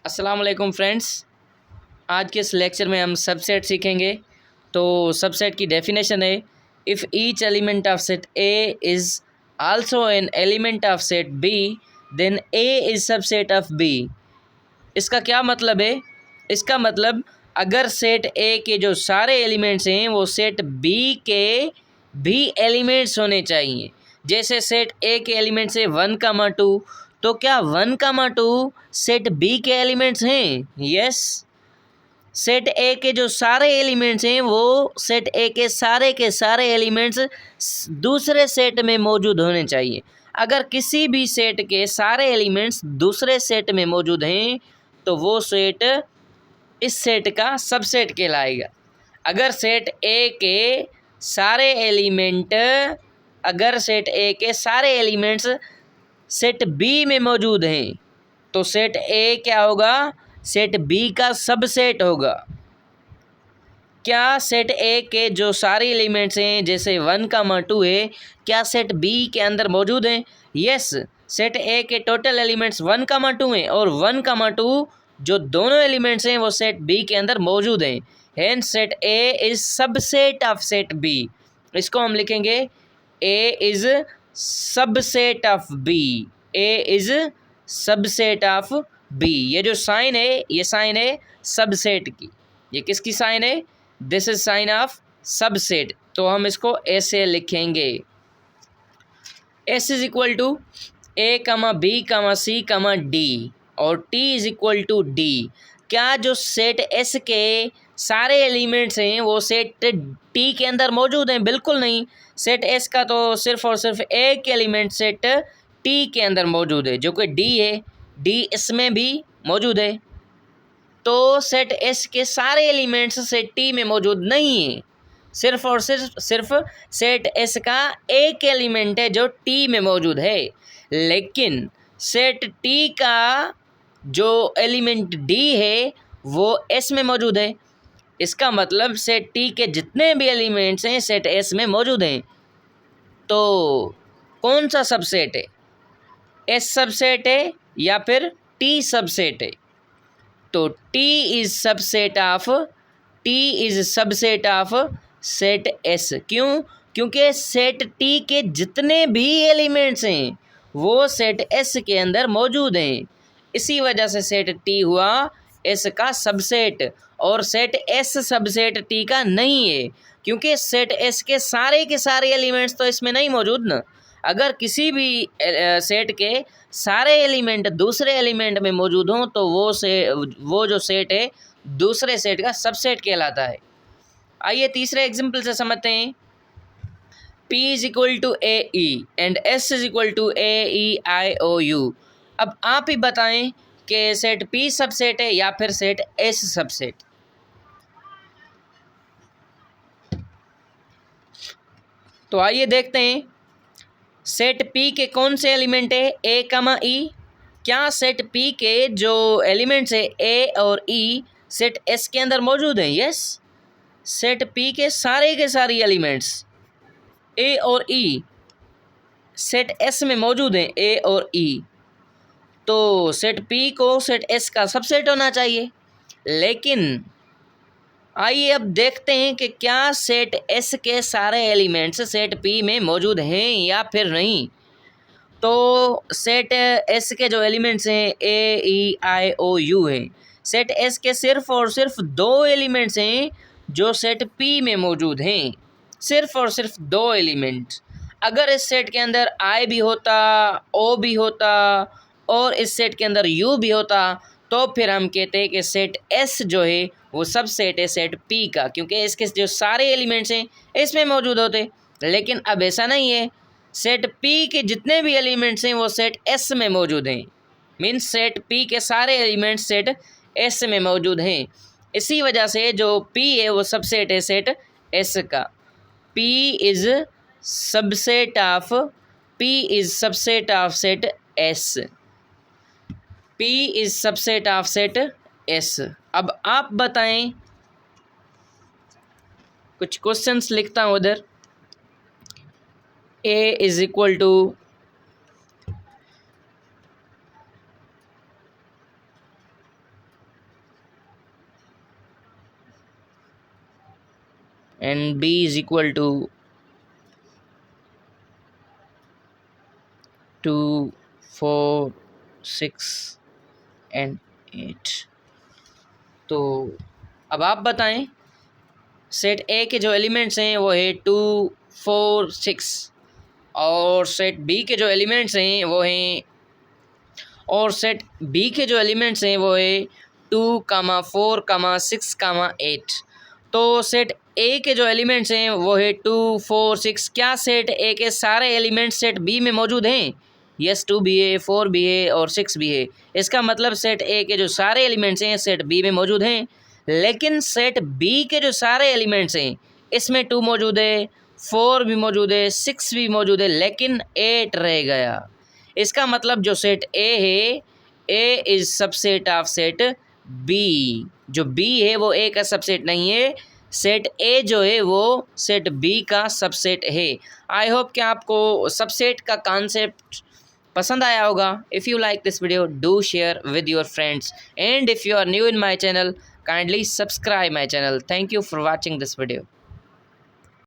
अस्सलाम वालेकुम फ्रेंड्स। आज के इस लेक्चर में हम सबसेट सीखेंगे। तो सबसेट की डेफिनेशन है, if each element of set A is also an element of set B then A is subset of B. इसका क्या मतलब है? इसका मतलब अगर सेट ए के जो सारे एलिमेंट्स हैं वो सेट बी के भी एलिमेंट्स होने चाहिए। जैसे सेट ए के एलिमेंट्स है 1, 2, तो क्या 1, 2 सेट बी के एलिमेंट्स हैं? यस। सेट ए के जो सारे एलिमेंट्स हैं वो सेट ए के सारे एलिमेंट्स दूसरे सेट में मौजूद होने चाहिए। अगर किसी भी सेट के सारे एलिमेंट्स दूसरे सेट में मौजूद हैं तो वो सेट इस सेट का सबसेट कहलाएगा। अगर सेट ए के सारे एलिमेंट अगर सेट ए के सारे एलिमेंट्स सेट बी में मौजूद हैं तो सेट ए क्या होगा? सेट बी का सबसेट होगा। क्या सेट ए के जो सारे एलिमेंट्स हैं जैसे 1, 2 है, क्या सेट बी के अंदर मौजूद हैं? यस। सेट ए के टोटल एलिमेंट्स 1, 2 हैं और 1, 2 जो दोनों एलिमेंट्स हैं वो सेट बी के अंदर मौजूद हैं। Hence set A is subset of set B. इसको हम लिखेंगे A is subset of B. A is subset of B. ये जो साइन है ये साइन है सबसेट की। ये किसकी साइन है? This is sign of subset. तो हम इसको ऐसे लिखेंगे, S is equal to A comma B comma C comma D और T is equal to D. क्या जो सेट एस के सारे एलिमेंट्स हैं वो सेट टी के अंदर मौजूद हैं? बिल्कुल नहीं। सेट एस का तो सिर्फ और सिर्फ एक एलिमेंट सेट टी के अंदर मौजूद है जो कि डी है। डी इसमें भी मौजूद है। तो सेट एस के सारे एलिमेंट्स सेट टी में मौजूद नहीं है। सिर्फ और सिर्फ सेट एस का एक एलिमेंट है जो टी में मौजूद है। लेकिन सेट टी का जो एलिमेंट डी है वो एस में मौजूद है। इसका मतलब सेट टी के जितने भी एलिमेंट्स हैं सेट एस में मौजूद हैं। तो कौन सा सबसेट है? एस सबसेट है या फिर टी सबसेट है? तो T is subset of set S। क्यों? क्योंकि सेट T के जितने भी एलिमेंट्स हैं वो सेट S के अंदर मौजूद हैं। इसी वजह से सेट T हुआ S का सबसेट और सेट S सबसेट T का नहीं है, क्योंकि सेट S के सारे एलिमेंट्स तो इसमें नहीं मौजूद ना। अगर किसी भी सेट के सारे एलिमेंट दूसरे एलिमेंट में मौजूद हों तो वो जो सेट है दूसरे सेट का सबसेट कहलाता है। आइए तीसरे एग्जाम्पल से समझते हैं। P is equal to A E and S is equal to A E I O U. अब आप ही बताएं कि सेट P सबसेट है या फिर सेट S सबसेट। तो आइए देखते हैं सेट P के कौन से एलिमेंट है A, E। क्या सेट P के जो एलिमेंट्स है A और E सेट S के अंदर मौजूद हैं? यस। सेट P के सारे एलिमेंट्स A और E सेट S में मौजूद हैं। A और E तो सेट P को सेट S का सबसेट होना चाहिए। लेकिन आइए अब देखते हैं कि क्या सेट S के सारे एलिमेंट्स सेट P में मौजूद हैं या फिर नहीं। तो सेट S के जो एलिमेंट्स हैं A, E, I, O, U हैं। सेट S के सिर्फ और सिर्फ दो एलिमेंट्स हैं जो सेट P में मौजूद हैं। सिर्फ और सिर्फ दो एलिमेंट। अगर इस सेट के अंदर I भी होता, O भी होता और इस सेट के अंदर U भी होता तो फिर हम कहते हैं कि सेट S जो है वो सब सेट है सेट P का, क्योंकि इसके जो सारे एलिमेंट्स हैं इसमें मौजूद होते। लेकिन अब ऐसा नहीं है। सेट P के जितने भी एलिमेंट्स हैं वो सेट S में मौजूद हैं। मीन्स सेट P के सारे एलिमेंट्स सेट S में मौजूद हैं। इसी वजह से जो P है वो सबसेट है सेट S का। P is subset of set S। P is subset of set S। अब आप बताएं, कुछ क्वेश्चंस लिखता हूँ उधर। A is equal to and B is equal to 2, 4, 6 and 8। तो अब आप बताएं, सेट ए के जो एलिमेंट्स हैं वो है 2, 4, 6 और सेट बी के जो एलिमेंट्स हैं वो हैं टू कामा 4 कामा 6 कामा 8। तो सेट ए के जो एलिमेंट्स हैं वो है 2, 4, 6। क्या सेट ए के सारे एलिमेंट्स सेट बी में मौजूद हैं? यस, 2 भी है, 4 भी है और 6 भी है। इसका मतलब सेट ए के जो सारे एलिमेंट्स हैं सेट बी में मौजूद हैं। लेकिन सेट बी के जो सारे एलिमेंट्स हैं इसमें 2 मौजूद है, 4 भी मौजूद है, 6 भी मौजूद है, लेकिन 8 रह गया। इसका मतलब जो सेट ए है, A is subset of set B. जो बी है वो ए का सबसेट नहीं है, सेट ए जो है वो सेट बी का सबसेट है। आई होप कि आपको सबसेट का कॉन्सेप्ट पसंद आया होगा। If you like this video, do share with your friends, and if you are new in my channel, kindly subscribe my channel. Thank you for watching this video.